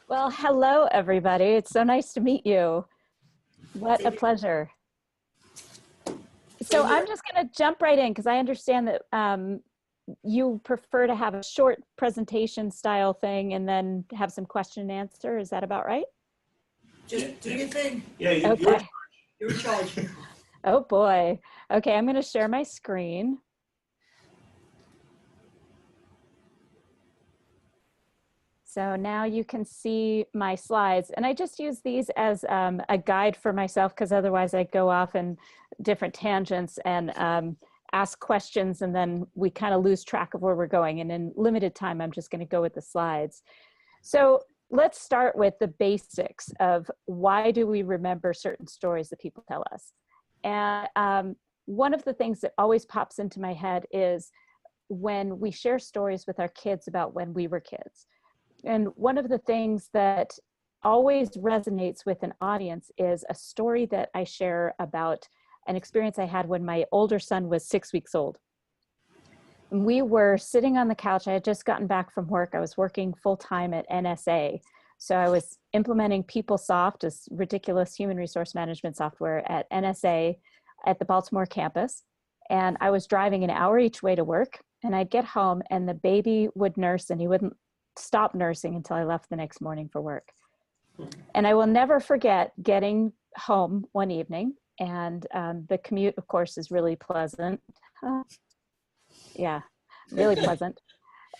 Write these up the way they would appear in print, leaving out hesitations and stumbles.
Well, hello, everybody. It's so nice to meet you. What a pleasure. So Same I'm here. just going to jump right in because I understand that you prefer to have a short presentation style thing and then have some question and answer. Is that about right? Just do your thing. Yeah, Okay. You're in charge. Oh boy. Okay, I'm going to share my screen. So now you can see my slides. And I just use these as a guide for myself because otherwise I go off in different tangents and ask questions and then we kind of lose track of where we're going. And in limited time, I'm just going to go with the slides. So let's start with the basics of why do we remember certain stories that people tell us. And one of the things that always pops into my head is when we share stories with our kids about when we were kids. And one of the things that always resonates with an audience is a story that I share about an experience I had when my older son was 6 weeks old. And we were sitting on the couch. I had just gotten back from work. I was working full time at NSA. So I was implementing PeopleSoft, this ridiculous human resource management software at NSA at the Baltimore campus. And I was driving an hour each way to work. And I'd get home and the baby would nurse and he wouldn't stop nursing until I left the next morning for work. And I will never forget getting home one evening and the commute, of course, is really pleasant. Yeah, really pleasant.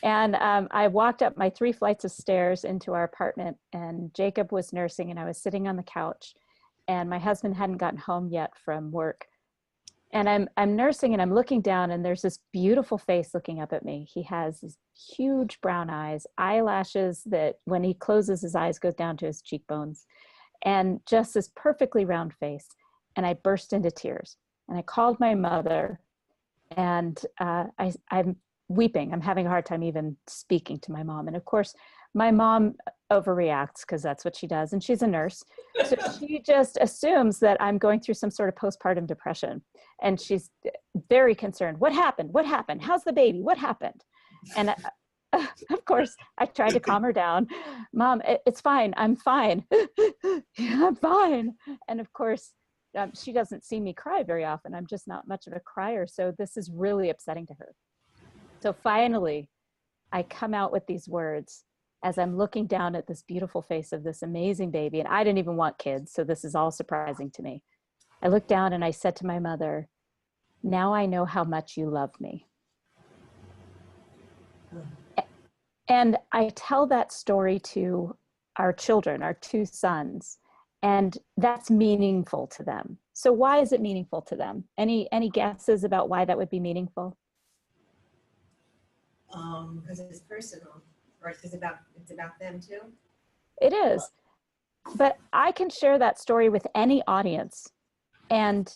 And I walked up my 3 flights of stairs into our apartment and Jacob was nursing and I was sitting on the couch and my husband hadn't gotten home yet from work. And I'm nursing and I'm looking down and there's this beautiful face looking up at me. He has these huge brown eyes, eyelashes that when he closes his eyes goes down to his cheekbones, and just this perfectly round face. And I burst into tears and I called my mother and I'm weeping. I'm having a hard time even speaking to my mom. And of course, my mom overreacts because that's what she does. And she's a nurse. So she just assumes that I'm going through some sort of postpartum depression. And she's very concerned. What happened? What happened? How's the baby? What happened? And of course, I tried to calm her down. Mom, it's fine. I'm fine. Yeah, I'm fine. And of course, she doesn't see me cry very often. I'm just not much of a crier. So this is really upsetting to her. So finally, I come out with these words as I'm looking down at this beautiful face of this amazing baby. And I didn't even want kids, so this is all surprising to me. I looked down and I said to my mother, "Now I know how much you love me." And I tell that story to our children, our 2 sons, and that's meaningful to them. So why is it meaningful to them? Any guesses about why that would be meaningful? Because it's personal, or it's about them too. It is. But I can share that story with any audience and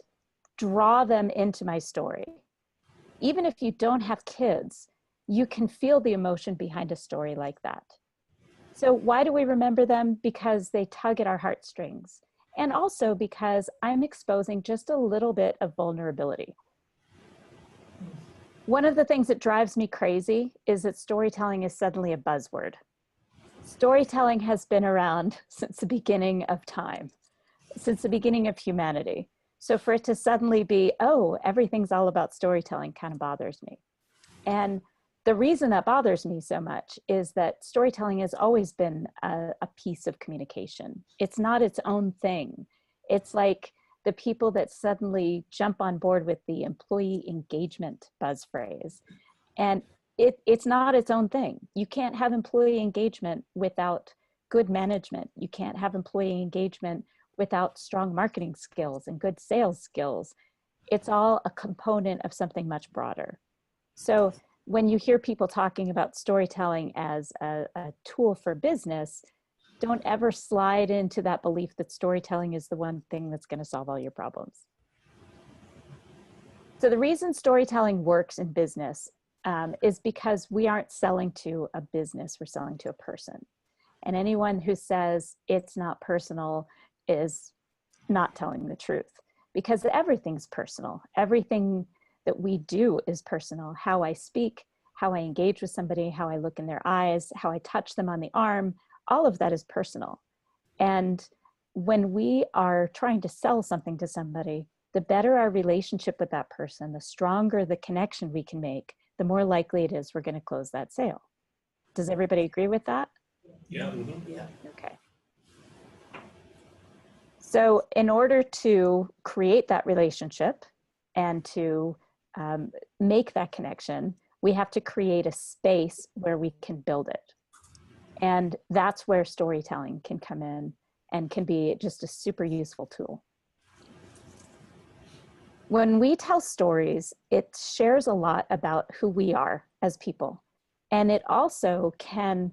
draw them into my story. Even if you don't have kids, you can feel the emotion behind a story like that. So why do we remember them? Because they tug at our heartstrings. And also because I'm exposing just a little bit of vulnerability. One of the things that drives me crazy is that storytelling is suddenly a buzzword. Storytelling has been around since the beginning of time, since the beginning of humanity. So for it to suddenly be, oh, everything's all about storytelling kind of bothers me. And the reason that bothers me so much is that storytelling has always been a piece of communication. It's not its own thing. It's like the people that suddenly jump on board with the employee engagement buzz phrase. And it's not its own thing. You can't have employee engagement without good management. You can't have employee engagement without strong marketing skills and good sales skills. It's all a component of something much broader. So when you hear people talking about storytelling as a tool for business, don't ever slide into that belief that storytelling is the one thing that's going to solve all your problems. So the reason storytelling works in business is because we aren't selling to a business, we're selling to a person. And anyone who says it's not personal is not telling the truth, because everything's personal. Everything that we do is personal. How I speak, how I engage with somebody, how I look in their eyes, how I touch them on the arm, all of that is personal. And when we are trying to sell something to somebody, the better our relationship with that person, the stronger the connection we can make, the more likely it is we're going to close that sale. Does everybody agree with that? Yeah. Yeah. Okay. So in order to create that relationship and to make that connection, we have to create a space where we can build it. And that's where storytelling can come in and can be just a super useful tool. When we tell stories, it shares a lot about who we are as people. And it also can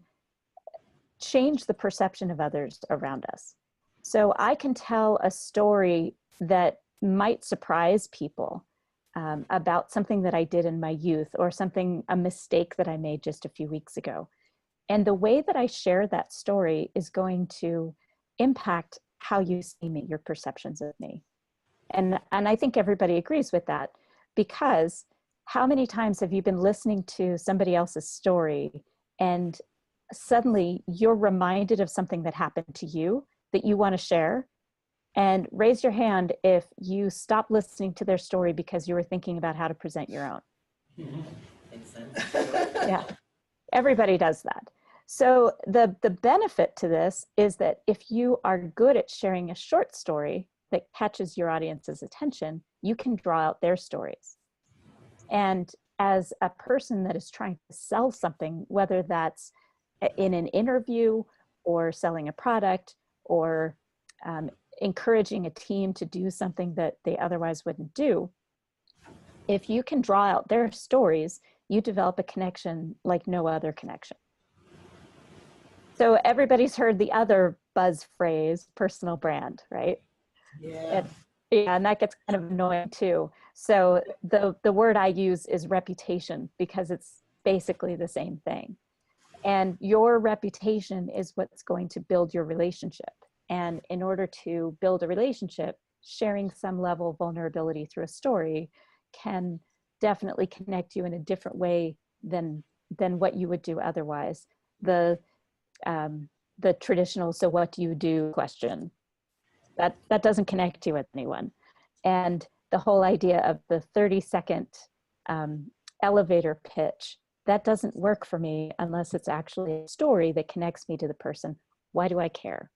change the perception of others around us. So I can tell a story that might surprise people about something that I did in my youth, or a mistake that I made just a few weeks ago. And the way that I share that story is going to impact how you see me, your perceptions of me. And I think everybody agrees with that, because how many times have you been listening to somebody else's story and suddenly you're reminded of something that happened to you that you want to share? And raise your hand if you stopped listening to their story because you were thinking about how to present your own. Makes sense. Yeah, everybody does that. So the benefit to this is that if you are good at sharing a short story that catches your audience's attention, you can draw out their stories. And as a person that is trying to sell something, whether that's in an interview or selling a product or encouraging a team to do something that they otherwise wouldn't do, if you can draw out their stories, you develop a connection like no other connection. So everybody's heard the other buzz phrase, personal brand, right? Yeah. And that gets kind of annoying too. So the word I use is reputation, because it's basically the same thing. And your reputation is what's going to build your relationship. And in order to build a relationship, sharing some level of vulnerability through a story can definitely connect you in a different way than what you would do otherwise. The traditional, so what do you do question, that doesn't connect you with anyone. And the whole idea of the 30-second elevator pitch, that doesn't work for me unless it's actually a story that connects me to the person. Why do I care?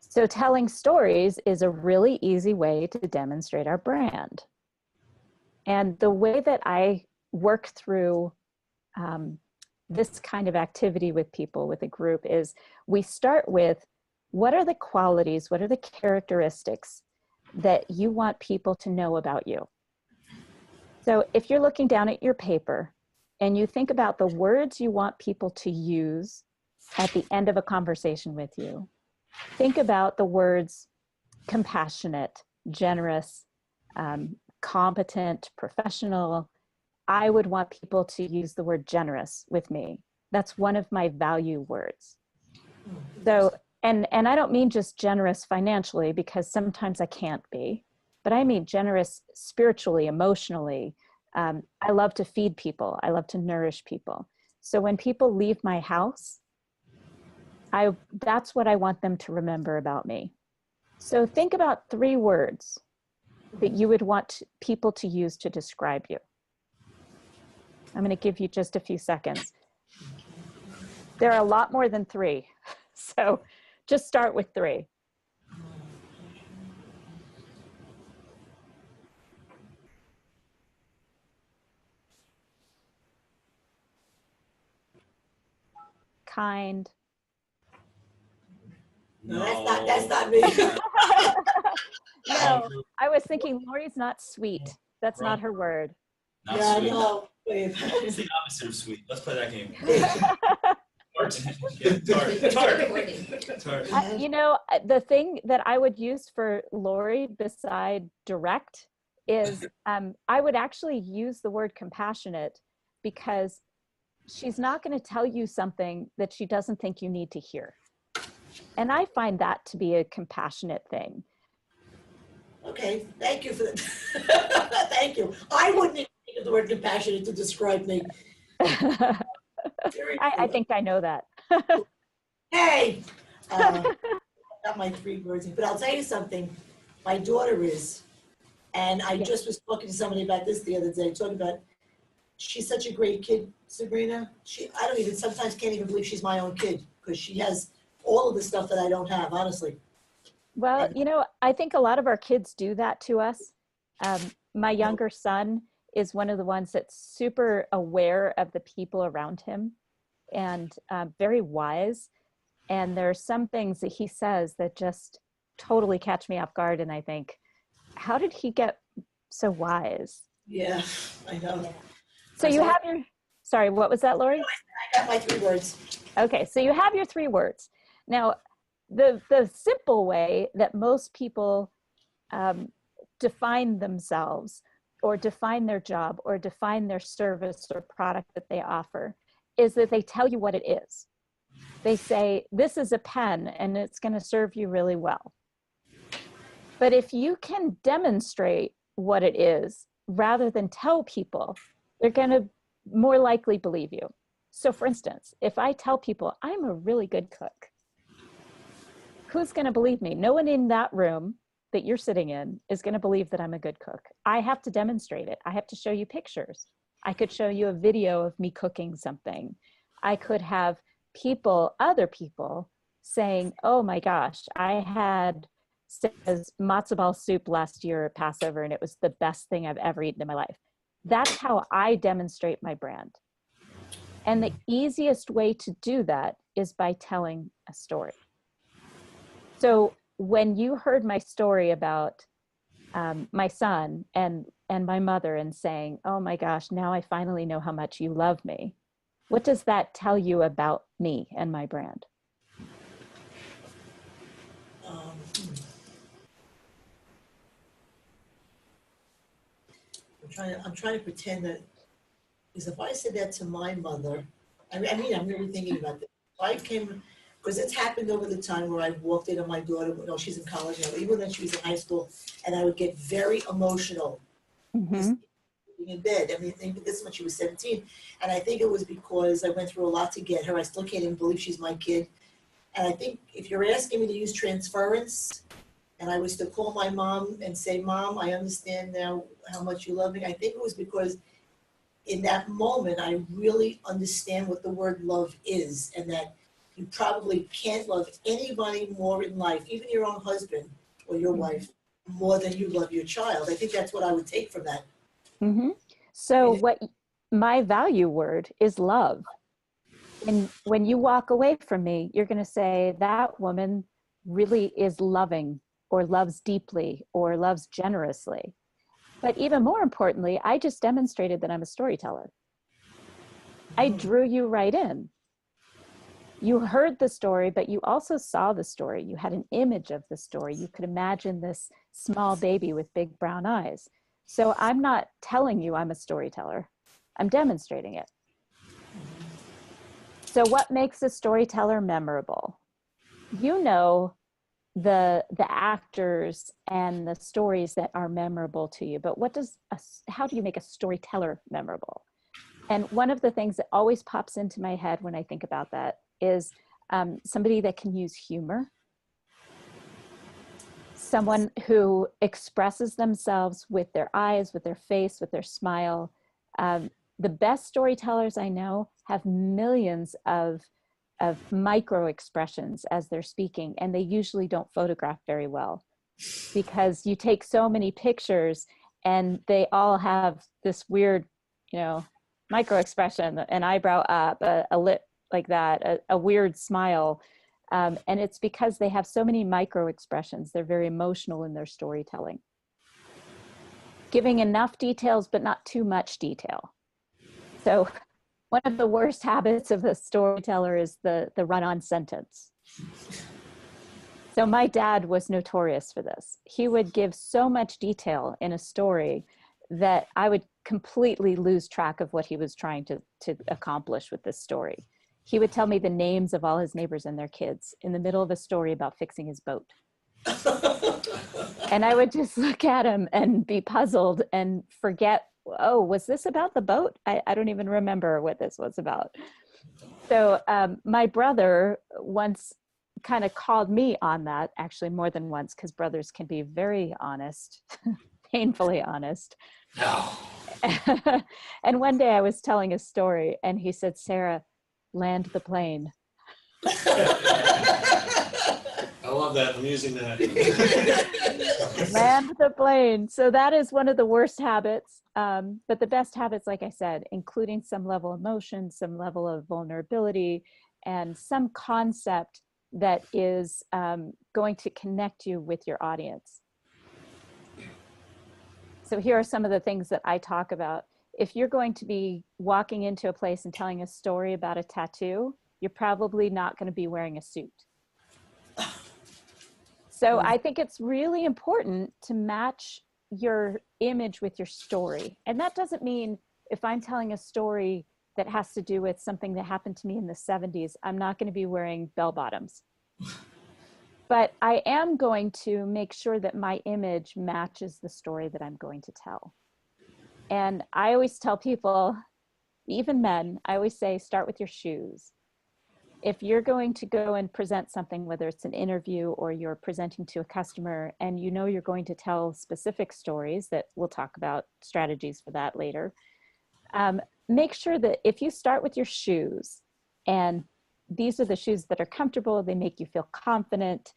So telling stories is a really easy way to demonstrate our brand. And the way that I work through this kind of activity with people, with a group, is we start with, what are the qualities, what are the characteristics that you want people to know about you? So if you're looking down at your paper and you think about the words you want people to use at the end of a conversation with you, think about the words compassionate, generous, competent, professional. I would want people to use the word generous with me. That's one of my value words. So, and I don't mean just generous financially, because sometimes I can't be, but I mean generous spiritually, emotionally. I love to feed people. I love to nourish people. So when people leave my house, that's what I want them to remember about me. So think about 3 words that you would want people to use to describe you. I'm going to give you just a few seconds. There are a lot more than 3. So just start with 3. Kind. No, that's not me. No, I was thinking Lori's not sweet. That's not her word. Not Yeah, sweet. no, wait. It's the opposite of sweet. Let's play that game. Tart. You know, the thing that I would use for Lori beside direct is I would actually use the word compassionate, because she's not going to tell you something that she doesn't think you need to hear. And I find that to be a compassionate thing. Okay, thank you for that. Thank you. I wouldn't even think of the word compassionate to describe me. I think I know that. Hey, got my 3 words, but I'll tell you something. My daughter is, and I Yeah. just was talking to somebody about this the other day, talking about, she's such a great kid, Sabrina. I don't even, sometimes can't even believe she's my own kid, because she has all of the stuff that I don't have, honestly. Well, And- you know, I think a lot of our kids do that to us. My younger son is one of the ones that's super aware of the people around him and very wise. And there are some things that he says that just totally catch me off guard. And I think, how did he get so wise? Yeah, I know. So you have your, sorry, what was that, Lori? I got my 3 words. Okay, so you have your 3 words. Now, the simple way that most people define themselves or define their job or define their service or product that they offer is that they tell you what it is. They say, this is a pen and it's going to serve you really well. But if you can demonstrate what it is rather than tell people, they're going to more likely believe you. So for instance, if I tell people I'm a really good cook, who's going to believe me? No one in that room that you're sitting in is going to believe that I'm a good cook. I have to demonstrate it. I have to show you pictures. I could show you a video of me cooking something. I could have people, other people saying, oh my gosh, I had says matzo ball soup last year at Passover and it was the best thing I've ever eaten in my life. That's how I demonstrate my brand. And the easiest way to do that is by telling a story. So when you heard my story about my son and my mother and saying, oh my gosh, now I finally know how much you love me. What does that tell you about me and my brand? I'm trying to pretend that, because if I said that to my mother, I mean, I'm really thinking about this. If I came, because it's happened over the time where I walked in on my daughter, she's in college now, even when she was in high school, and I would get very emotional. Mm-hmm. In bed. I mean, this is when she was 17. And I think it was because I went through a lot to get her. I still can't even believe she's my kid. And I think if you're asking me to use transference, and I was to call my mom and say, Mom, I understand now how much you love me. I think it was because in that moment, I really understand what the word love is, and that you probably can't love anybody more in life, even your own husband or your wife, more than you love your child. I think that's what I would take from that. Mm-hmm. So what my value word is love. And when you walk away from me, you're going to say that woman really is loving or loves deeply or loves generously. But even more importantly, I just demonstrated that I'm a storyteller. I drew you right in. You heard the story, but you also saw the story. You had an image of the story. You could imagine this small baby with big brown eyes. So I'm not telling you I'm a storyteller. I'm demonstrating it. So what makes a storyteller memorable? You know the actors and the stories that are memorable to you, but how do you make a storyteller memorable? And one of the things that always pops into my head when I think about that is somebody that can use humor, someone who expresses themselves with their eyes, with their face, with their smile. The best storytellers I know have millions of micro expressions as they're speaking, and they usually don't photograph very well because you take so many pictures and they all have this weird, micro expression, an eyebrow up, a lip like that, a weird smile. And it's because they have so many micro expressions. They're very emotional in their storytelling. Giving enough details, but not too much detail. So one of the worst habits of a storyteller is the run-on sentence. So my dad was notorious for this. He would give so much detail in a story that I would completely lose track of what he was trying to accomplish with this story. He would tell me the names of all his neighbors and their kids in the middle of a story about fixing his boat. And I would just look at him and be puzzled and forget, oh, was this about the boat? I don't even remember what this was about. So my brother once kind of called me on that, actually more than once, because brothers can be very honest, painfully honest. No. And one day I was telling a story and he said, Sarah, land the plane. I love that. I'm using that. Land the plane. So that is one of the worst habits. But the best habits, like I said, including some level of emotion, some level of vulnerability, and some concept that is going to connect you with your audience. So here are some of the things that I talk about. If you're going to be walking into a place and telling a story about a tattoo, you're probably not going to be wearing a suit. So I think it's really important to match your image with your story. And that doesn't mean if I'm telling a story that has to do with something that happened to me in the 70s, I'm not going to be wearing bell bottoms. But I am going to make sure that my image matches the story that I'm going to tell. And I always tell people, even men, I always say, start with your shoes. If you're going to go and present something, whether it's an interview or you're presenting to a customer, and you know you're going to tell specific stories that we'll talk about strategies for that later, make sure that if you start with your shoes, and these are the shoes that are comfortable, they make you feel confident,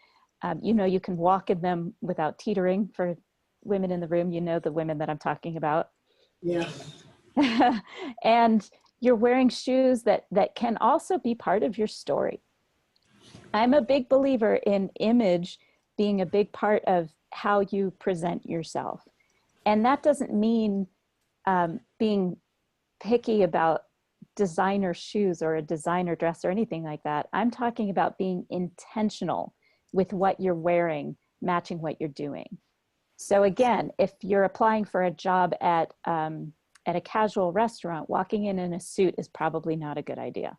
you know you can walk in them without teetering. For women in the room, you know the women that I'm talking about. Yeah. And you're wearing shoes that can also be part of your story. I'm a big believer in image being a big part of how you present yourself. And that doesn't mean being picky about designer shoes or a designer dress or anything like that. I'm talking about being intentional with what you're wearing, matching what you're doing. So again, if you're applying for a job at a casual restaurant, walking in a suit is probably not a good idea.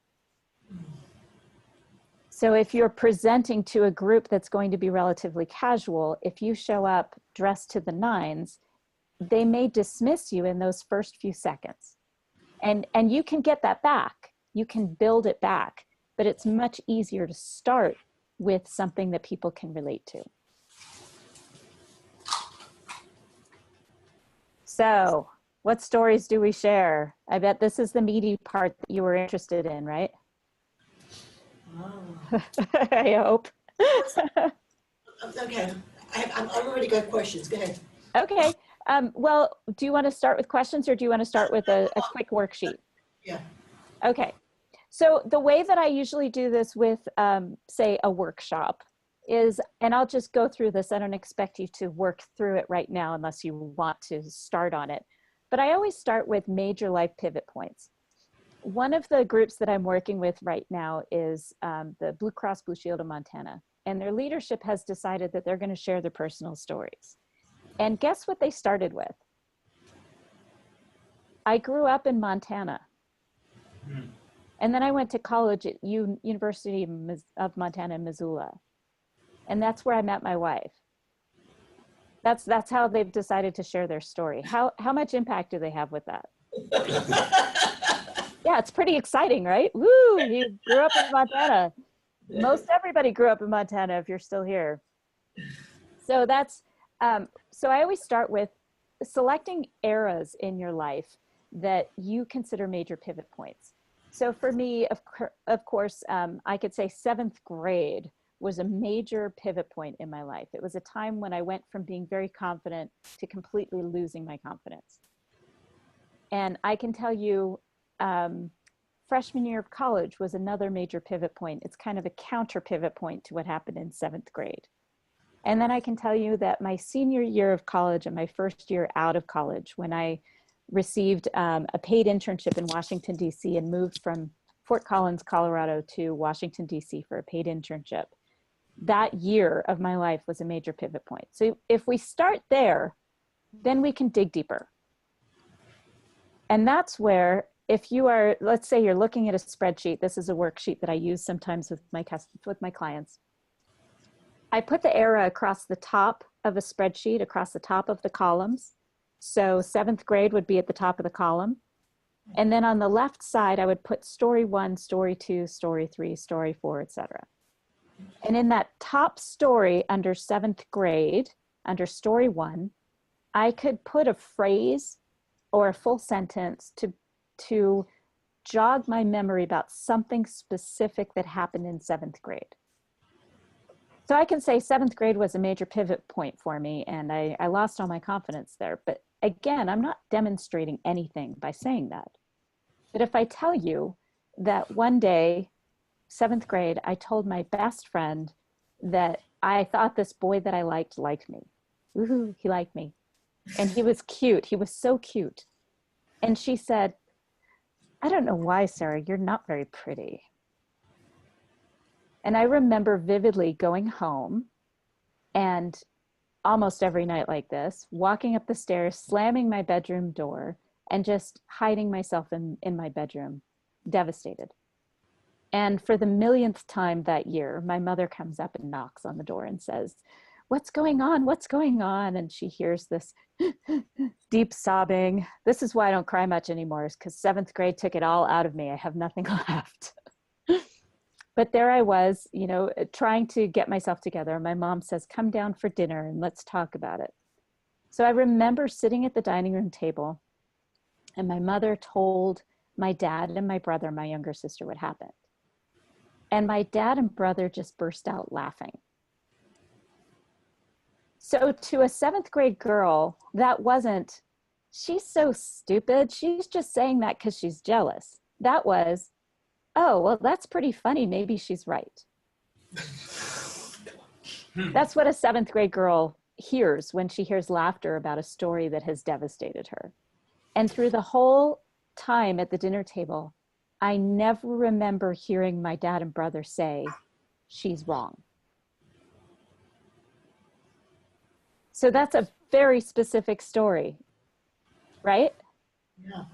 So if you're presenting to a group that's going to be relatively casual, if you show up dressed to the nines, they may dismiss you in those first few seconds. And you can get that back. You can build it back, but it's much easier to start with something that people can relate to. So, what stories do we share? I bet this is the meaty part that you were interested in, right? Oh. I hope. Okay, I've already got questions. Go ahead. Okay. Well, do you want to start with questions or do you want to start with a quick worksheet? Yeah. Okay. So the way that I usually do this with, say, a workshop is, and I'll just go through this. I don't expect you to work through it right now unless you want to start on it. But I always start with major life pivot points. One of the groups that I'm working with right now is the Blue Cross Blue Shield of Montana. And their leadership has decided that they're going to share their personal stories. And guess what they started with? I grew up in Montana. And then I went to college at University of Montana in Missoula. And that's where I met my wife. That's how they've decided to share their story. How much impact do they have with that? Yeah, it's pretty exciting, right? Woo, you grew up in Montana. Most everybody grew up in Montana if you're still here. So that's, so I always start with selecting eras in your life that you consider major pivot points. So for me, of course, I could say 7th grade was a major pivot point in my life. It was a time when I went from being very confident to completely losing my confidence. And I can tell you, freshman year of college was another major pivot point. It's kind of a counter pivot point to what happened in 7th grade. And then I can tell you that my senior year of college and my first year out of college, when I received a paid internship in Washington, D.C. and moved from Fort Collins, Colorado to Washington, D.C. for a paid internship, that year of my life was a major pivot point. So if we start there, then we can dig deeper. And that's where, if you are, let's say you're looking at a spreadsheet, this is a worksheet that I use sometimes with my clients. I put the era across the top of a spreadsheet, across the top of the columns. So 7th grade would be at the top of the column. And then on the left side, I would put story 1, story 2, story 3, story 4, etc. And in that top story under 7th grade, under story 1, I could put a phrase or a full sentence to jog my memory about something specific that happened in 7th grade. So I can say 7th grade was a major pivot point for me, and I lost all my confidence there. But again, I'm not demonstrating anything by saying that. But if I tell you that one day, 7th grade, I told my best friend that I thought this boy that I liked me. Woohoo, he liked me. And he was cute. He was so cute. And she said, I don't know why, Sarah, you're not very pretty. And I remember vividly going home and almost every night like this, walking up the stairs, slamming my bedroom door, and just hiding myself in my bedroom, devastated. And for the millionth time that year, my mother comes up and knocks on the door and says, what's going on? What's going on? And she hears this deep sobbing. This is why I don't cry much anymore, is because 7th grade took it all out of me. I have nothing left. But there I was, you know, trying to get myself together. My mom says, come down for dinner and let's talk about it. So I remember sitting at the dining room table, and my mother told my dad and my brother, my younger sister, what happened. And my dad and brother just burst out laughing. So to a 7th grade girl, that wasn't, she's so stupid, she's just saying that because she's jealous. That was, oh, well, that's pretty funny, maybe she's right. That's what a 7th grade girl hears when she hears laughter about a story that has devastated her. And through the whole time at the dinner table, I never remember hearing my dad and brother say, she's wrong. So that's a very specific story, right? Yeah.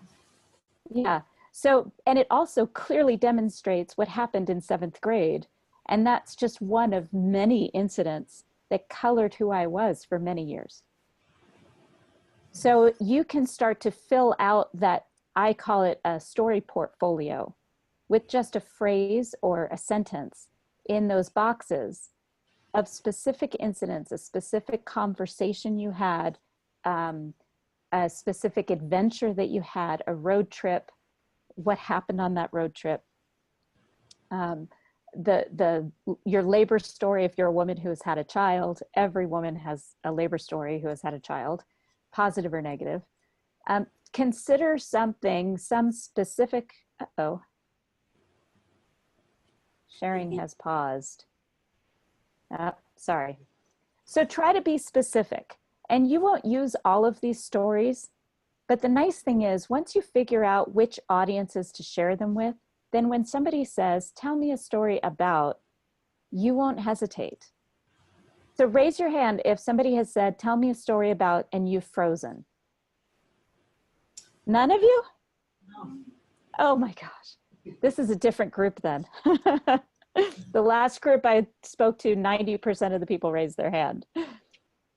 Yeah. So, and it also clearly demonstrates what happened in 7th grade. And that's just one of many incidents that colored who I was for many years. So you can start to fill out that, I call it a story portfolio, with just a phrase or a sentence in those boxes of specific incidents, a specific conversation you had, a specific adventure that you had, a road trip, what happened on that road trip, your labor story. If you're a woman who has had a child, every woman has a labor story who has had a child, positive or negative. Consider something, some specific, sharing has paused. Sorry. So try to be specific, and you won't use all of these stories, but the nice thing is once you figure out which audiences to share them with, then when somebody says, tell me a story about, you won't hesitate. So raise your hand if somebody has said, tell me a story about, and you've frozen. None of you? No. Oh my gosh. This is a different group then. The last group I spoke to, 90% of the people raised their hand.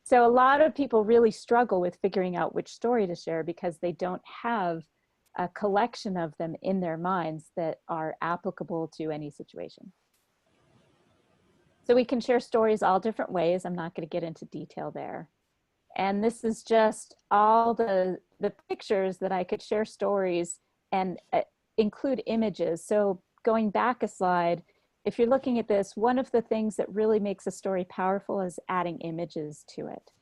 So a lot of people really struggle with figuring out which story to share because they don't have a collection of them in their minds that are applicable to any situation. So we can share stories all different ways. I'm not going to get into detail there. And this is just all the pictures that I could share stories and include images. So going back a slide, if you're looking at this, one of the things that really makes a story powerful is adding images to it.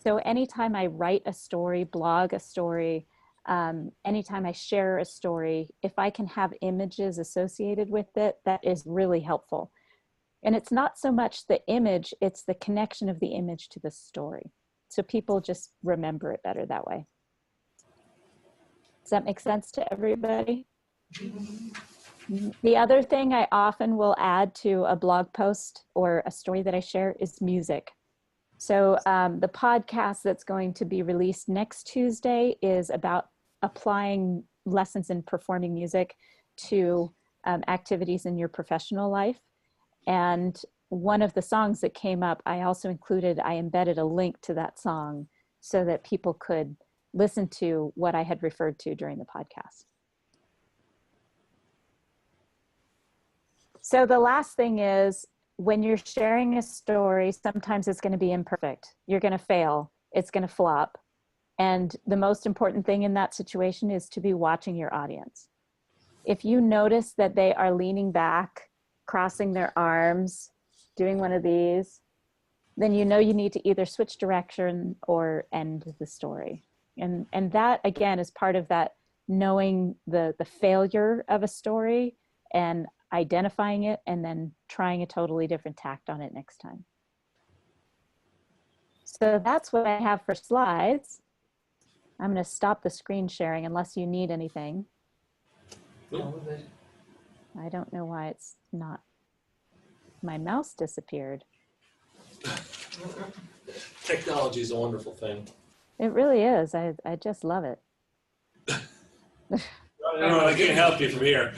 So anytime I write a story, blog a story, anytime I share a story, if I can have images associated with it, that is really helpful. And it's not so much the image, it's the connection of the image to the story. So people just remember it better that way. Does that make sense to everybody? The other thing I often will add to a blog post or a story that I share is music. So the podcast that's going to be released next Tuesday is about applying lessons in performing music to activities in your professional life. And one of the songs that came up, I embedded a link to that song so that people could listen to what I had referred to during the podcast. So the last thing is, when you're sharing a story, sometimes it's going to be imperfect. You're going to fail. It's going to flop. And the most important thing in that situation is to be watching your audience. If you notice that they are leaning back, crossing their arms, doing one of these, then you know you need to either switch direction or end the story. And that, again, is part of that knowing the failure of a story and identifying it and then trying a totally different tact on it next time. So that's what I have for slides. I'm going to stop the screen sharing unless you need anything. I don't know why it's not. My mouse disappeared. Technology is a wonderful thing. It really is. I just love it. I can't help you from here.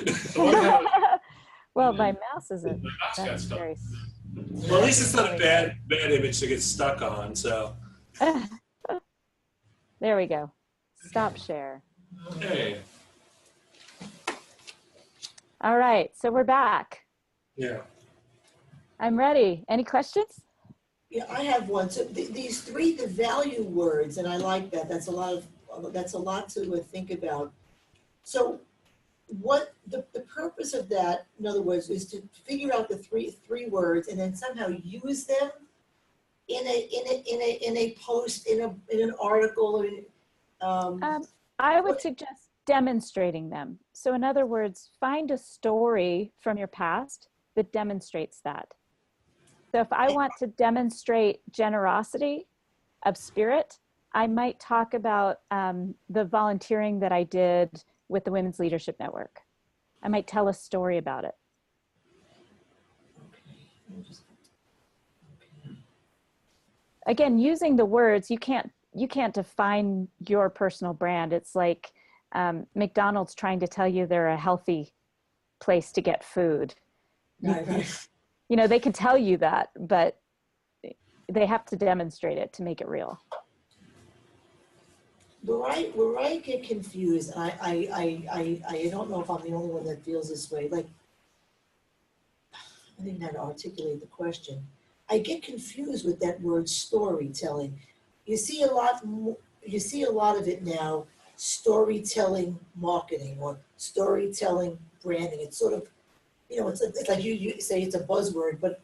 Well, my mouse isn't. My mouse got That's stuck. very. Well, at least it's not a bad image to get stuck on. So. There we go. Stop share. Hey. All right, so we're back. Yeah. I'm ready. Any questions? Yeah, I have one. So these three, the value words, and I like that. That's a lot to think about. So what the purpose of that, in other words, is to figure out the three words and then somehow use them in a post, in an article, or I would suggest demonstrating them. So in other words, find a story from your past that demonstrates that. So if I want to demonstrate generosity of spirit, I might talk about the volunteering that I did with the Women's Leadership Network. I might tell a story about it. Again, using the words, you can't define your personal brand. It's like McDonald's trying to tell you they're a healthy place to get food. right. You know, they can tell you that, but they have to demonstrate it to make it real. Where I get confused, and I don't know if I'm the only one that feels this way. Like, I didn't know how to articulate the question. I get confused with that word storytelling. You see a lot of it now, storytelling marketing or storytelling branding. It's sort of, it's like you say it's a buzzword, and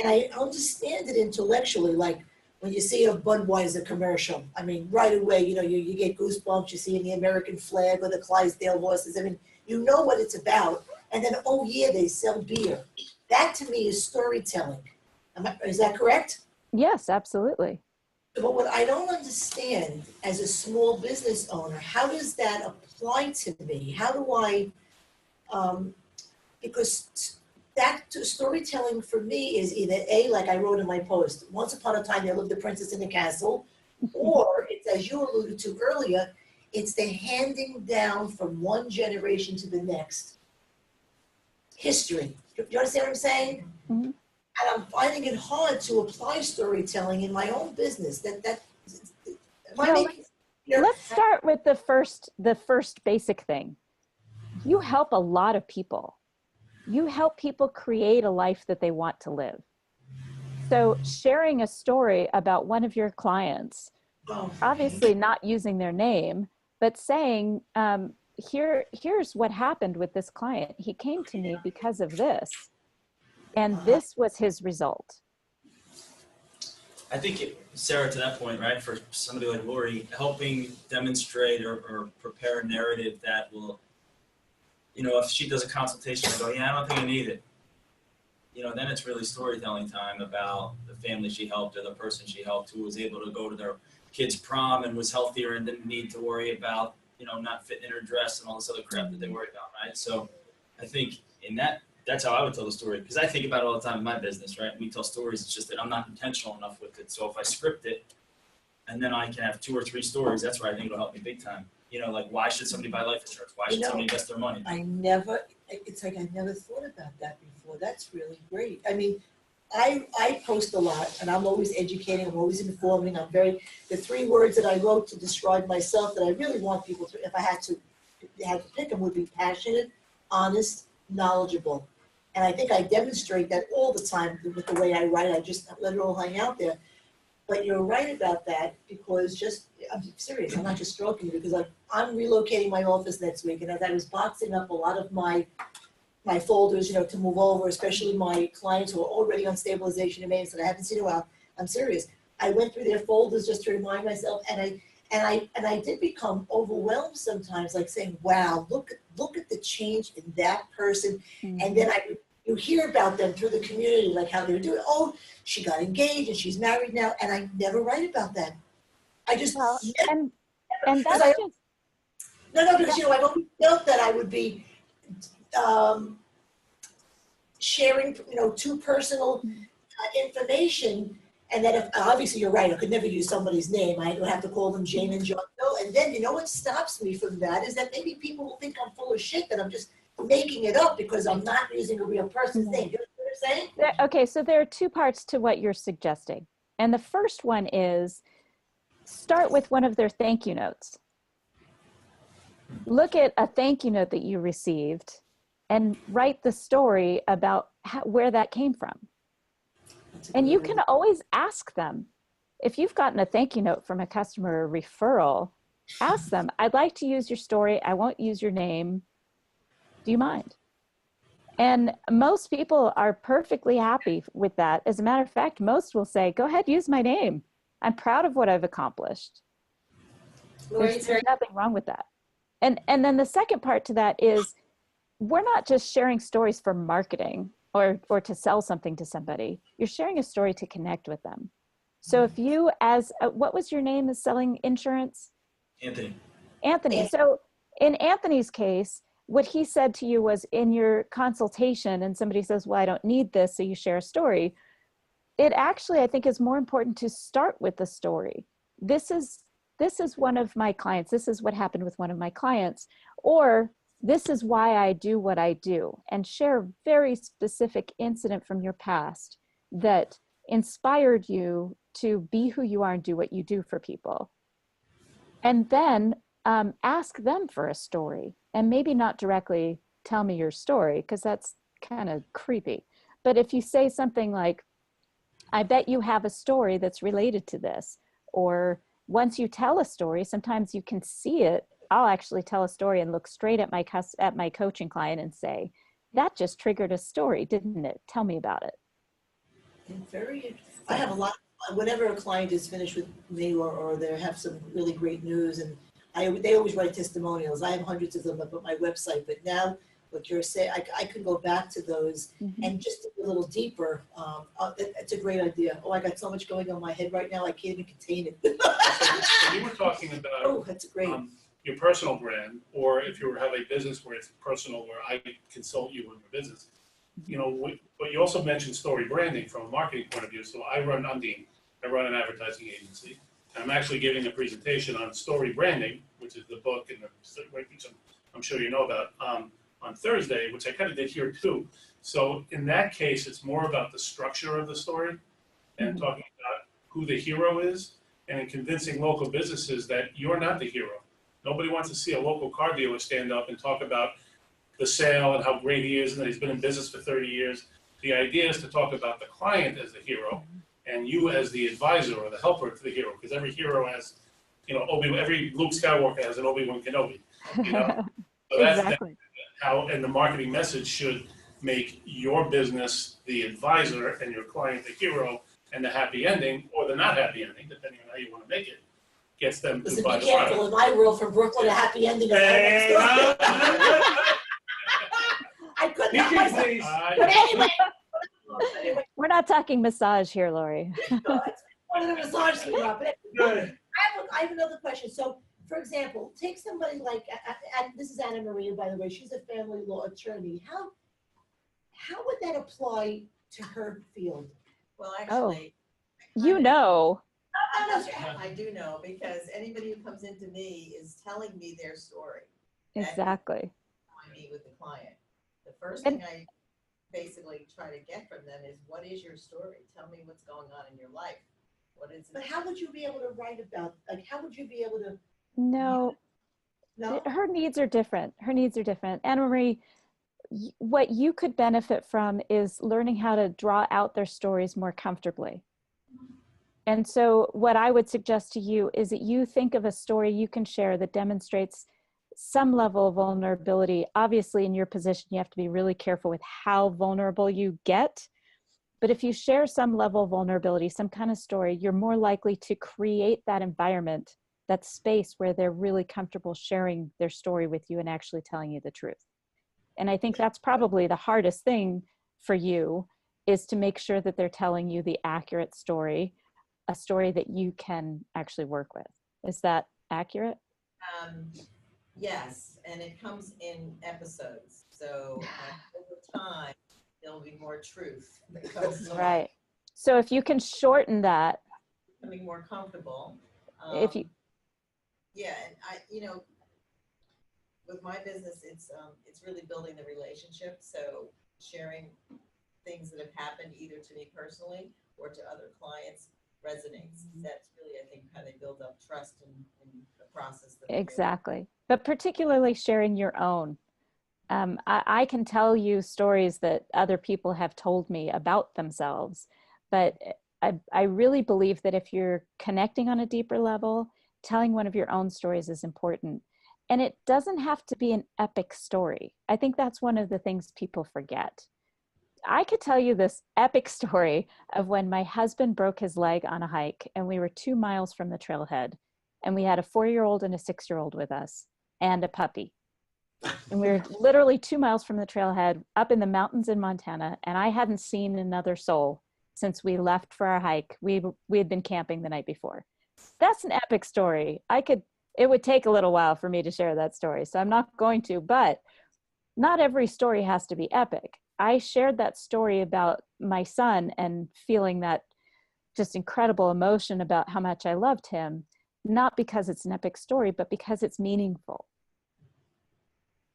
I understand it intellectually, like when you see a Budweiser commercial, I mean, right away, you get goosebumps, you see the American flag or the Clydesdale horses. I mean, you know what it's about. And then, oh yeah, they sell beer. That to me is storytelling. Is that correct? Yes, absolutely. But what I don't understand as a small business owner, how does that apply to me? How do I, because that storytelling for me is either A, like I wrote in my post, once upon a time there lived a princess in a castle, or it's, as you alluded to earlier, it's the handing down from one generation to the next history. Do you understand what I'm saying? Mm-hmm. And I'm finding it hard to apply storytelling in my own business. Let's start with the first basic thing. You help a lot of people. You help people create a life that they want to live. So sharing a story about one of your clients, obviously not using their name, but saying, here's what happened with this client. He came to me because of this. And this was his result. I think, Sarah, to that point, right, for somebody like Lori, helping demonstrate or prepare a narrative that will, if she does a consultation and go, yeah, I don't think I need it. Then it's really storytelling time about the family she helped or the person she helped who was able to go to their kid's prom and was healthier and didn't need to worry about, not fitting in her dress and all this other crap that they worry about, right? So I think that's how I would tell the story, because I think about it all the time in my business, right? We tell stories, it's just that I'm not intentional enough with it. So if I script it and then I can have 2 or 3 stories, that's where I think it'll help me big time. Like why should somebody buy life insurance? Why should somebody invest their money? It's like I never thought about that before. That's really great. I mean, I post a lot, and I'm always educating, I'm always informing, the 3 words that I wrote to describe myself that I really want people to, if I had to pick them, would be passionate, honest, knowledgeable. And I think I demonstrate that all the time with the way I write. I just let it all hang out there. But you're right about that, because I'm serious, I'm not just stroking you, because I'm relocating my office next week, and as I was boxing up a lot of my folders, to move over, especially my clients who are already on stabilization and maintenance that I haven't seen in a while, I'm serious. I went through their folders just to remind myself, and I did become overwhelmed sometimes, like saying, wow, look at the change in that person. Mm-hmm. And then you hear about them through the community, like how they're doing. Oh, she got engaged and she's married now, and I never write about that. I just and that's because I've always felt that I would be sharing, too personal information, and that if obviously you're right, I could never use somebody's name. I would have to call them Jane and John Doe. And then what stops me from that is that maybe people will think I'm full of shit, that I'm just making it up because I'm not using a real person's name. You know what I'm saying? Okay, so there are 2 parts to what you're suggesting. And the first one is start with one of their thank you notes. Look at a thank you note that you received and write the story about where that came from. And you can always ask them. If you've gotten a thank you note from a customer referral, ask them, I'd like to use your story. I won't use your name. Do you mind? And most people are perfectly happy with that. As a matter of fact, most will say, go ahead, use my name. I'm proud of what I've accomplished. There's nothing wrong with that. And then the second part to that is, we're not just sharing stories for marketing or to sell something to somebody. You're sharing a story to connect with them. So if you, what was your name as selling insurance? Anthony. So in Anthony's case, what he said to you was, in your consultation, and somebody says, well, I don't need this, so you share a story. It actually, I think, is more important to start with the story. This is one of my clients. This is what happened with one of my clients. Or this is why I do what I do, and share a very specific incident from your past that inspired you to be who you are and do what you do for people. And then ask them for a story, and maybe not directly tell me your story, because that's kind of creepy. But if you say something like, I bet you have a story that's related to this, or once you tell a story, sometimes you can see it. I'll actually tell a story and look straight at my coaching client and say, that just triggered a story, didn't it? Tell me about it. I have a lot, whenever a client is finished with me or they have some really great news, and they always write testimonials. I have hundreds of them up on my website, but now what you're saying, I could go back to those and just a little deeper. It's a great idea. Oh, I got so much going on in my head right now, I can't even contain it. So you were talking about that's great. Your personal brand, or if you have a business where it's personal, where I consult you in your business, but you also mentioned story branding from a marketing point of view. So I'm Dean. I run an advertising agency. And I'm actually giving a presentation on story branding, which is the book and I'm sure you know about, on Thursday, which I kind of did here too. So in that case, it's more about the structure of the story and talking about who the hero is, and in convincing local businesses that you're not the hero. Nobody wants to see a local car dealer stand up and talk about the sale and how great he is and that he's been in business for 30 years. The idea is to talk about the client as the hero and you as the advisor or the helper to the hero, because every hero has, every Luke Skywalker has an Obi-Wan Kenobi. So that's Exactly. how, and the marketing message should make your business the advisor and your client the hero, and the happy ending or the not happy ending, depending on how you want to make it, gets them to buy the product. Be careful. In my world, from Brooklyn, a happy ending. I couldn't help myself. But anyway. We're not talking massage here, Lori. One of the massage me up. I have another question. So, for example, take somebody like, and this is Anna Maria, by the way. She's a family law attorney. How would that apply to her field? Well, actually, I do know, because anybody who comes into me is telling me their story. Exactly. I meet with the client. The first thing basically try to get from them is, what is your story? Tell me what's going on in your life. What is But it? how would you be able to write about, like, how would you be able to, No, no? her needs are different. Her needs are different. Anna Marie, what you could benefit from is learning how to draw out their stories more comfortably. And so what I would suggest to you is that you think of a story you can share that demonstrates some level of vulnerability. Obviously, in your position, you have to be really careful with how vulnerable you get. But if you share some level of vulnerability, some kind of story, you're more likely to create that environment, that space where they're really comfortable sharing their story with you and actually telling you the truth. And I think that's probably the hardest thing for you, is to make sure that they're telling you the accurate story, a story that you can actually work with. Is that accurate? Yes, and it comes in episodes. So over time, there'll be more truth that comes to light. Right. So if you can shorten that, Becoming more comfortable. if you, Yeah, and with my business, it's really building the relationship. So sharing things that have happened either to me personally or to other clients resonates. That's really, I think, how they build up trust in the process. exactly. But particularly sharing your own. I can tell you stories that other people have told me about themselves, but I really believe that if you're connecting on a deeper level, telling one of your own stories is important. And it doesn't have to be an epic story. I think that's one of the things people forget. I could tell you this epic story of when my husband broke his leg on a hike and we were 2 miles from the trailhead, and we had a 4-year-old and a 6-year-old with us and a puppy. And we were literally 2 miles from the trailhead up in the mountains in Montana. And I hadn't seen another soul since we left for our hike. We had been camping the night before. That's an epic story. It would take a little while for me to share that story. So I'm not going to, but not every story has to be epic. I shared that story about my son and feeling that just incredible emotion about how much I loved him, not because it's an epic story, but because it's meaningful.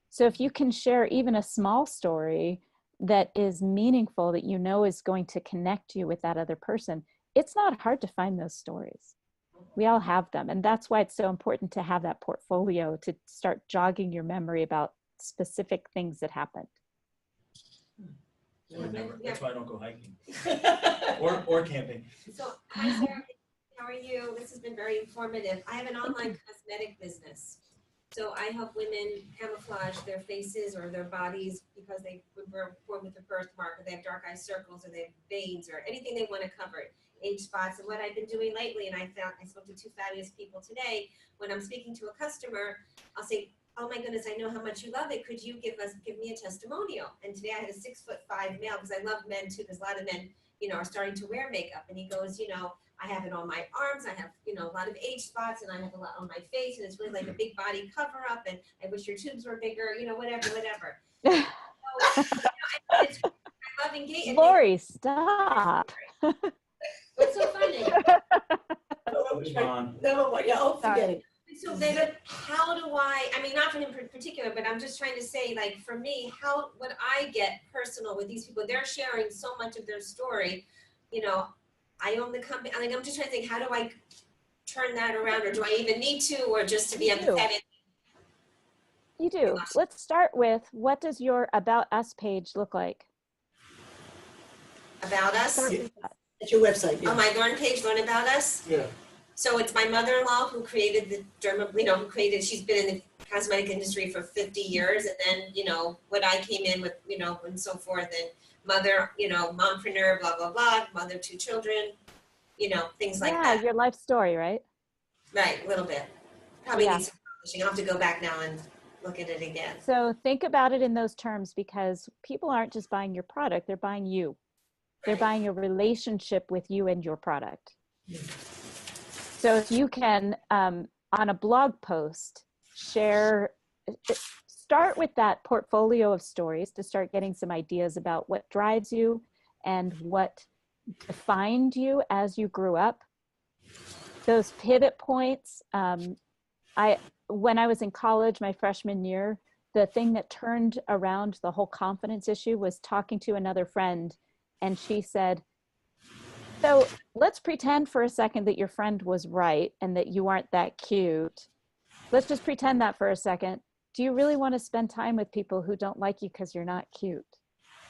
So if you can share even a small story that is meaningful, that you know is going to connect you with that other person, it's not hard to find those stories. We all have them. And that's why it's so important to have that portfolio, to start jogging your memory about specific things that happened. That's why I don't go hiking or camping. So, hi Sarah, how are you? This has been very informative. I have an online cosmetic business. So I help women camouflage their faces or their bodies because they were born with a birthmark, or they have dark eye circles, or they have veins, or anything they want to cover, age spots. And what I've been doing lately, and I spoke to 2 fabulous people today, when I'm speaking to a customer, I'll say, oh my goodness, I know how much you love it. Could you give me a testimonial? And today I had a 6'5" male, because I love men too, because a lot of men, are starting to wear makeup. And he goes, I have it on my arms, I have, a lot of age spots, and I have a lot on my face, and it's really like a big body cover up, and I wish your tubes were bigger, whatever. So, I love engaging. Lori, stop. What's so funny? Forget it. So then, how do I mean, not for him in particular, but I'm just trying to say, like, for me, how would I get personal with these people? They're sharing so much of their story, I own the company. I'm just trying to think, how do I turn that around, or do I even need to, or just to be empathetic? You do. Let's start with, what does your About Us page look like? About us? At your website, yeah. On my Learn page, Learn About Us? Yeah. So it's my mother-in-law who created she's been in the cosmetic industry for 50 years. And then, what I came in with, and so forth. And mother, mompreneur, blah, blah, blah, mother of 2 children, things like that. Yeah, your life story, right? Right, a little bit. Probably needs some publishing. I'll have to go back now and look at it again. So think about it in those terms, because people aren't just buying your product, they're buying you. They're buying a relationship with you and your product. So if you can, on a blog post, start with that portfolio of stories to start getting some ideas about what drives you and what defined you as you grew up. Those pivot points, when I was in college, my freshman year, the thing that turned around the whole confidence issue was talking to another friend, and she said, so let's pretend for a second that your friend was right and that you aren't that cute. Let's just pretend that for a second. Do you really want to spend time with people who don't like you because you're not cute?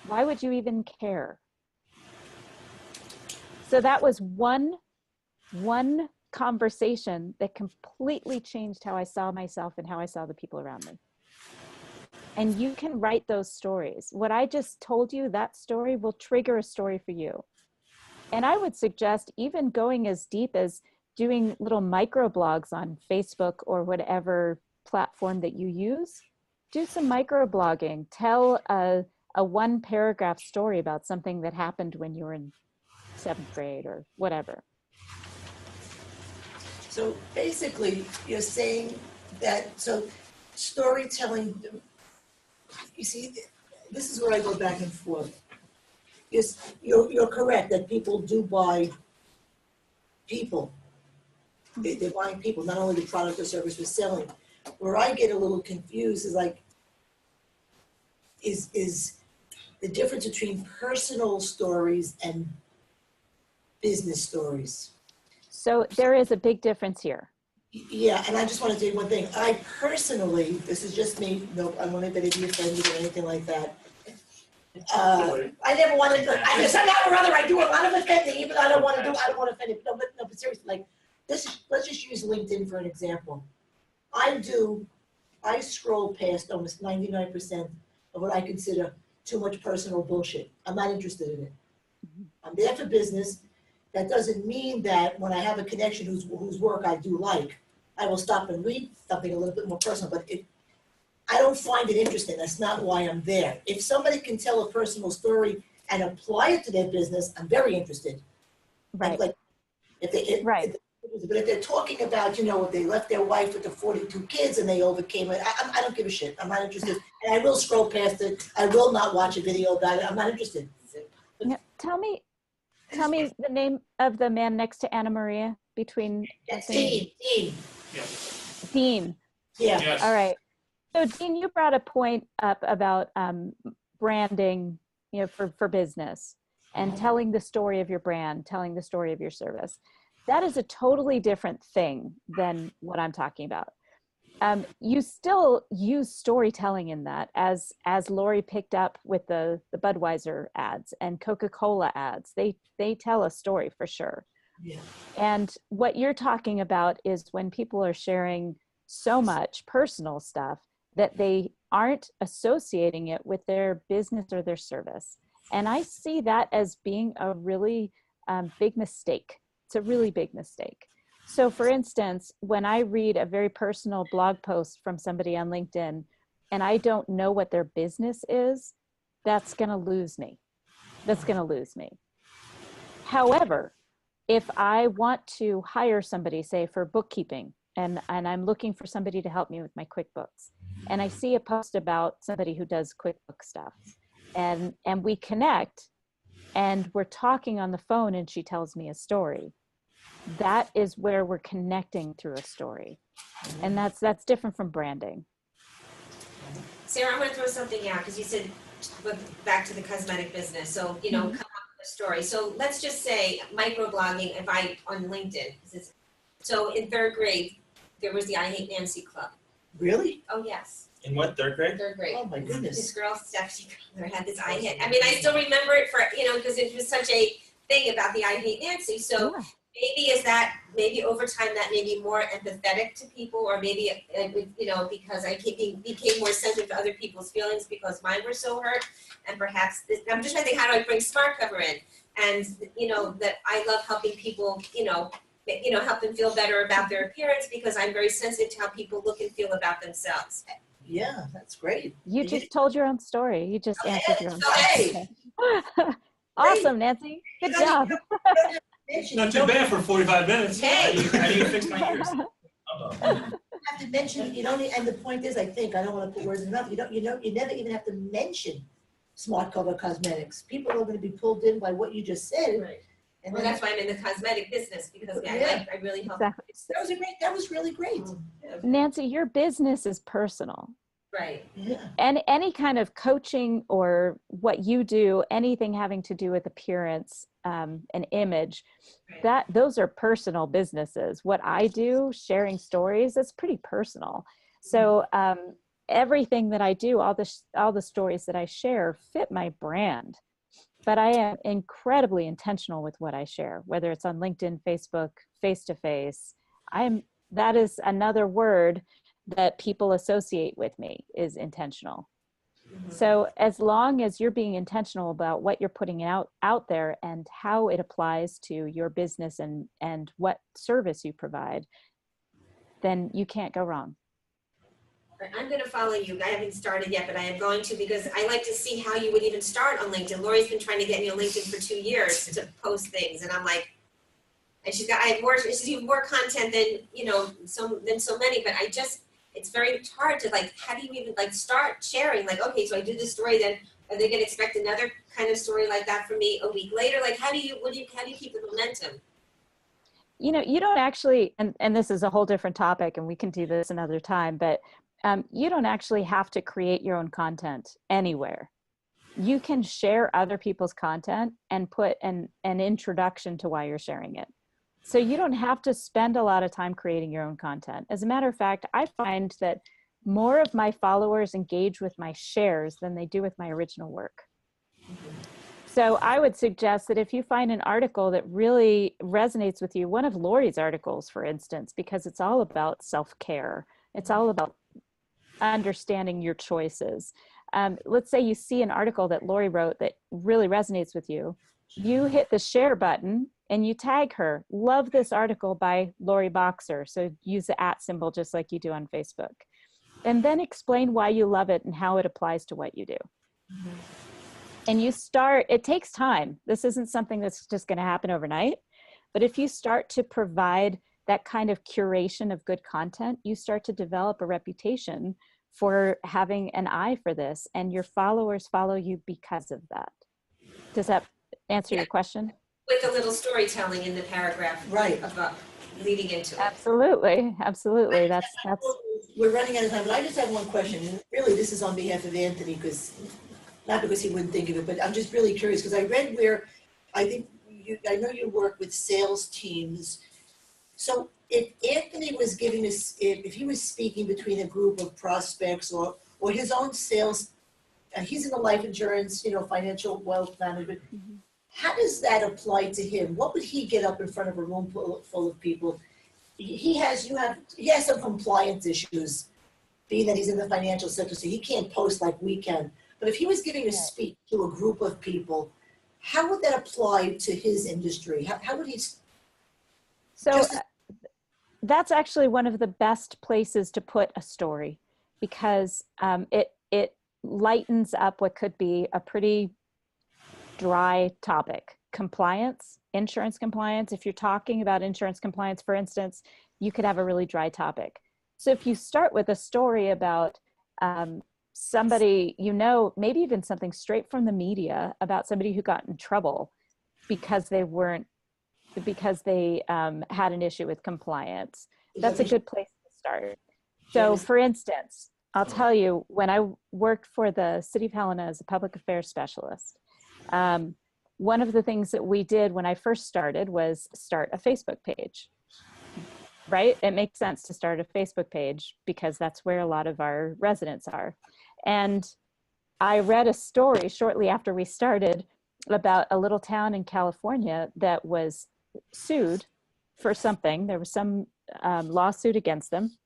Why would you even care? So that was one conversation that completely changed how I saw myself and how I saw the people around me. And you can write those stories. What I just told you, that story will trigger a story for you. And I would suggest even going as deep as doing little microblogs on Facebook or whatever platform that you use. Do some microblogging. Tell a one paragraph story about something that happened when you were in 7th grade or whatever. So basically, you're saying that, so storytelling, you see, this is where I go back and forth. Yes, you're correct that people do buy people. They're buying people, not only the product or service we're selling. Where I get a little confused is like, is the difference between personal stories and business stories. So there is a big difference here. Yeah, and I just want to tell you one thing. I personally, this is just me, no, I don't want anybody to be offended or anything like that. I never wanted to, I just somehow or other, I do a lot of offending, even though I don't want to offend it. No, but seriously, like, let's just use LinkedIn for an example. I scroll past almost 99% of what I consider too much personal bullshit. I'm not interested in it. I'm there for business. That doesn't mean that when I have a connection whose work I do like, I will stop and read something a little bit more personal, but I don't find it interesting. That's not why I'm there. If somebody can tell a personal story and apply it to their business, I'm very interested. Right. Like Right. But if they're talking about, if they left their wife with the 42 kids and they overcame it, I don't give a shit. I'm not interested. And I will scroll past it. I will not watch a video about it. I'm not interested. Yeah. Tell me the name of the man next to Anna Maria between Dean. Yeah. Dean. Yeah. Yes. All right. So Dean, you brought a point up about branding, for business and telling the story of your brand, telling the story of your service. That is a totally different thing than what I'm talking about. You still use storytelling in that, as Lori picked up with the Budweiser ads and Coca-Cola ads. They tell a story for sure. Yeah. And what you're talking about is when people are sharing so much personal stuff that they aren't associating it with their business or their service. And I see that as being a really big mistake. It's a really big mistake. So for instance, when I read a very personal blog post from somebody on LinkedIn and I don't know what their business is, that's going to lose me. That's going to lose me. However, if I want to hire somebody, say for bookkeeping, and I'm looking for somebody to help me with my QuickBooks, and I see a post about somebody who does QuickBooks stuff, and we connect, and we're talking on the phone and she tells me a story, that is where we're connecting through a story. And that's different from branding. Sarah, I'm gonna throw something out, because you said, back to the cosmetic business, so, come up with a story. So let's just say microblogging, on LinkedIn. So in 3rd grade, there was the I Hate Nancy Club. Really? Oh, yes, In what, 3rd grade? 3rd grade. Oh my This goodness. girl, Stephanie, had this I Hate, I still remember it for, because it was such a thing about the I Hate Nancy. So Yeah. maybe over time that may be more empathetic to people, or maybe because I became more sensitive to other people's feelings because mine were so hurt, and perhaps I'm just trying to think, how do I bring smart cover in, and that I love helping people, help them feel better about their appearance, because I'm very sensitive to how people look and feel about themselves. Yeah, that's great. You just told your own story. You just answered your own Hey. story. Awesome, Nancy. Good job. Not too bad for 45 minutes. Hey. How do you fix my ears? Have to mention, and the point is, I don't want to put words in your mouth, you never even have to mention Smart Cover Cosmetics. People are going to be pulled in by what you just said. Right. And Well, then, that's why I'm in the cosmetic business, because Yeah. I really help. Exactly. that was really great. Nancy, your business is personal. Right. Yeah. And any kind of coaching or what you do, anything having to do with appearance, and image, that those are personal businesses. What I do, sharing stories, that's pretty personal. So everything that I do, all the stories that I share fit my brand. But I am incredibly intentional with what I share, whether it's on LinkedIn, Facebook, face to face. That is another word that people associate with me, is intentional. So as long as you're being intentional about what you're putting out there and how it applies to your business and what service you provide, then you can't go wrong. I'm gonna follow you. I haven't started yet, but I am going to, because I like to see how you would even start on LinkedIn. Lori's been trying to get me on LinkedIn for 2 years to post things, and I'm like, and she's even more content than, you know, so many, but it's very hard to, like, how do you even, like, start sharing? Like, okay, so I do this story, then are they gonna expect another kind of story like that from me a week later? Like, how do you keep the momentum? You know, you don't actually, and this is a whole different topic and we can do this another time, but you don't actually have to create your own content anywhere. You can share other people's content and put an introduction to why you're sharing it. So you don't have to spend a lot of time creating your own content. As a matter of fact, I find that more of my followers engage with my shares than they do with my original work. So I would suggest that if you find an article that really resonates with you, one of Lori's articles, for instance, because it's all about self-care, it's all about understanding your choices. Let's say you see an article that Lori wrote that really resonates with you. You hit the share button and you tag her, love this article by Lori Boxer. So use the @ symbol just like you do on Facebook. And then explain why you love it and how it applies to what you do. And you start, it takes time. This isn't something that's just going to happen overnight. But if you start to provide that kind of curation of good content, you start to develop a reputation for having an eye for this, and your followers follow you because of that. Does that answer your question? With a little storytelling in the paragraph. Right. About leading into it. Absolutely. Absolutely. That's We're running out of time, but I just have one question, and really this is on behalf of Anthony, not because he wouldn't think of it, but I'm just really curious, because I read where, I know you work with sales teams. So if Anthony was giving us, if he was speaking between a group of prospects or his own sales, he's in the life insurance, financial wealth management, how does that apply to him? What would he get up in front of a room full of people? He has some compliance issues, being that he's in the financial sector, so he can't post like we can. But if he was giving a speech to a group of people, how would that apply to his industry? How would he? so. That's actually one of the best places to put a story, because it lightens up what could be a pretty dry topic. Compliance, insurance compliance. If you're talking about insurance compliance, for instance, you could have a really dry topic. So if you start with a story about somebody, maybe even something straight from the media about somebody who got in trouble because they had an issue with compliance, that's a good place to start. So for instance, I'll tell you, when I worked for the City of Helena as a public affairs specialist, one of the things that we did when I first started was start a Facebook page, right? It makes sense to start a Facebook page because that's where a lot of our residents are. And I read a story shortly after we started about a little town in California that was sued for something. There was some lawsuit against them,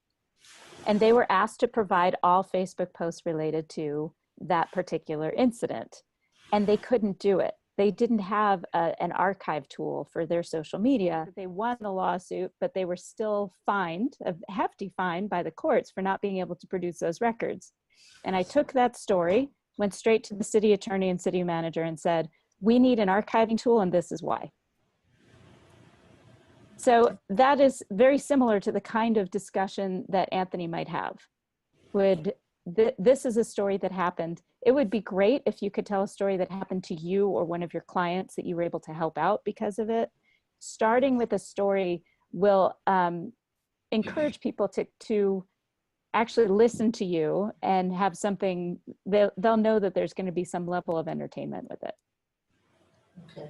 and they were asked to provide all Facebook posts related to that particular incident, and they couldn't do it. They didn't have an archive tool for their social media. They won the lawsuit, but they were still fined, a hefty fine by the courts for not being able to produce those records. And I took that story, went straight to the city attorney and city manager and said, we need an archiving tool, and this is why. So that is very similar to the kind of discussion that Anthony might have. This is a story that happened. It would be great if you could tell a story that happened to you or one of your clients that you were able to help out because of it. Starting with a story will encourage people to actually listen to you and have something, they'll know that there's going to be some level of entertainment with it. Okay.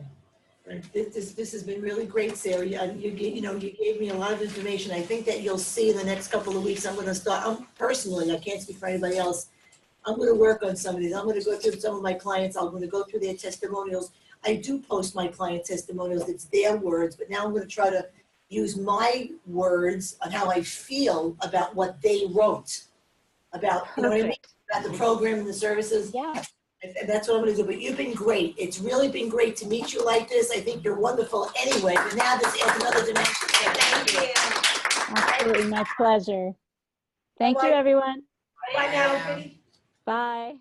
This has been really great, Sarah. You gave me a lot of information. I think that you'll see in the next couple of weeks, I'm gonna start, personally, I can't speak for anybody else. I'm gonna work on some of these. I'm gonna go through some of my clients. I'm gonna go through their testimonials. I do post my client testimonials. It's their words, but now I'm gonna try to use my words on how I feel about what they wrote. About, you know what I mean? Perfect. About the program and the services. Yeah. And that's what I'm gonna do, but you've been great. It's really been great to meet you like this. I think you're wonderful anyway, but now this adds another dimension. So thank you. Absolutely, my pleasure. Thank you, Bye-bye. everyone. Bye now. Bye.